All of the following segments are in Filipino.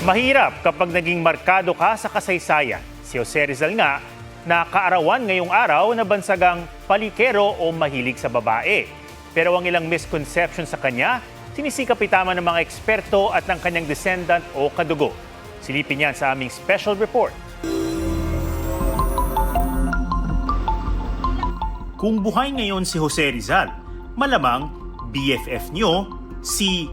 Mahirap kapag naging markado ka sa kasaysayan. Si Jose Rizal nga, na kaarawan ngayong araw na bansagang palikero o mahilig sa babae. Pero ang ilang misconception sa kanya, sinisikap itama ng mga eksperto at ng kanyang descendant o kadugo. Silipin yan sa aming special report. Kung buhay ngayon si Jose Rizal, malamang BFF nyo si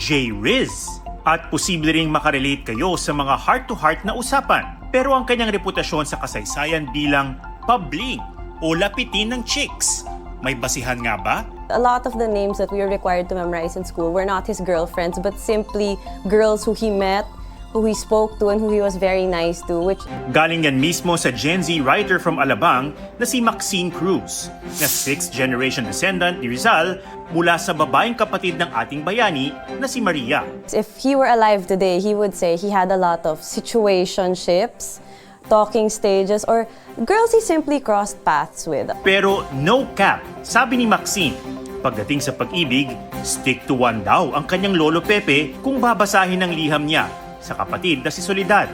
J. Riz. At posible ring makarelate kayo sa mga heart-to-heart na usapan. Pero ang kanyang reputasyon sa kasaysayan bilang pabling o lapitin ng chicks, may basihan nga ba? A lot of the names that we were required to memorize in school were not his girlfriends, but simply girls who he met, who he spoke to, and who he was very nice to. Galing yan mismo sa Gen Z writer from Alabang na si Maxine Cruz, na 6th generation descendant ni Rizal mula sa babaeng kapatid ng ating bayani na si Maria. If he were alive today, he would say he had a lot of situationships, talking stages, or girls he simply crossed paths with. Pero no cap, sabi ni Maxine, pagdating sa pag-ibig, stick to one daw ang kanyang lolo Pepe kung babasahin ang liham niya sa kapatid na si Soledad.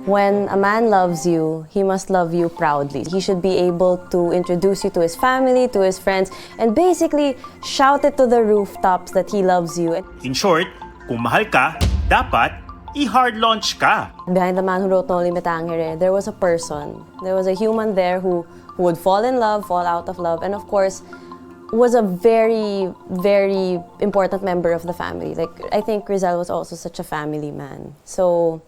When a man loves you, he must love you proudly. He should be able to introduce you to his family, to his friends, and basically shout it to the rooftops that he loves you. In short, kung mahal ka, dapat i-hard launch ka. Behind the man who wrote No Limit Tangere, there was a person. There was a human there who would fall in love, fall out of love, and of course, was a very, very important member of the family. Like, I think Rizal was also such a family man. So,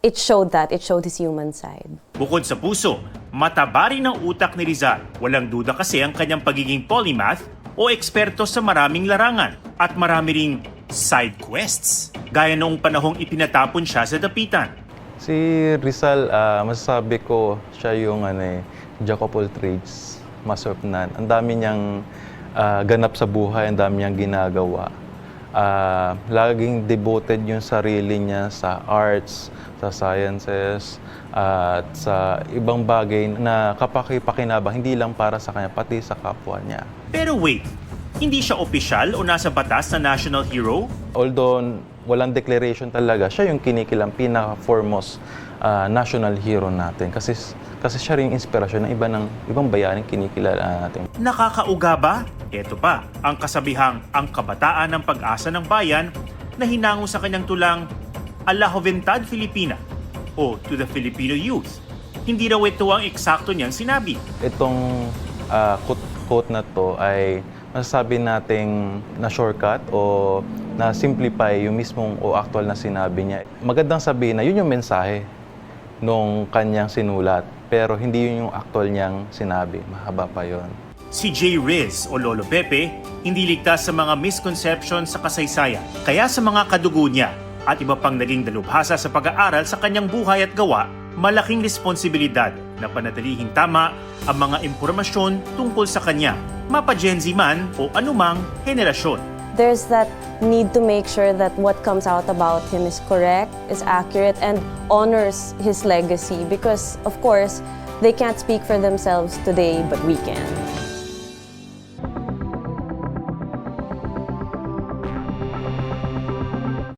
it showed his human side. Bukod sa puso, mataba rin ang utak ni Rizal. Walang duda kasi ang kanyang pagiging polymath o eksperto sa maraming larangan at marami ring side quests, gaya noong panahong ipinatapon siya sa dapitan. Si Rizal, masasabi ko siya yung jack of all trades, master of none. Ang dami niyang ganap sa buhay, ang dami niyang ginagawa. Laging devoted yung sarili niya sa arts, sa sciences, at sa ibang bagay na kapakipakinabang hindi lang para sa kanya, pati sa kapwa niya. Pero wait, hindi siya opisyal o nasa batas na national hero? Although walang declaration talaga, siya yung kinikilang pinaka-foremost national hero natin. Kasi siya rin yung inspirasyon ng ibang bayaning kinikilala natin. Nakakauga ba? Ito pa, ang kasabihang ang kabataan ng pag-asa ng bayan na hinango sa kanyang tulang a la Juventud Filipina o to the Filipino youth. Hindi raw ito ang eksakto niyang sinabi. Itong quote na to ay masasabi nating na shortcut o na simplify yung mismong o actual na sinabi niya. Magandang sabihin na yun yung mensahe nung kanyang sinulat, pero hindi yun yung actual niyang sinabi. Mahaba pa yon. Si J. Riz o Lolo Pepe hindi ligtas sa mga misconception sa kasaysayan. Kaya sa mga kadugo niya at iba pang naging dalubhasa sa pag-aaral sa kanyang buhay at gawa, malaking responsibilidad na panatilihing tama ang mga impormasyon tungkol sa kanya, mapa Gen Z man o anumang henerasyon. There's that need to make sure that what comes out about him is correct, is accurate, and honors his legacy because, of course, they can't speak for themselves today, but we can.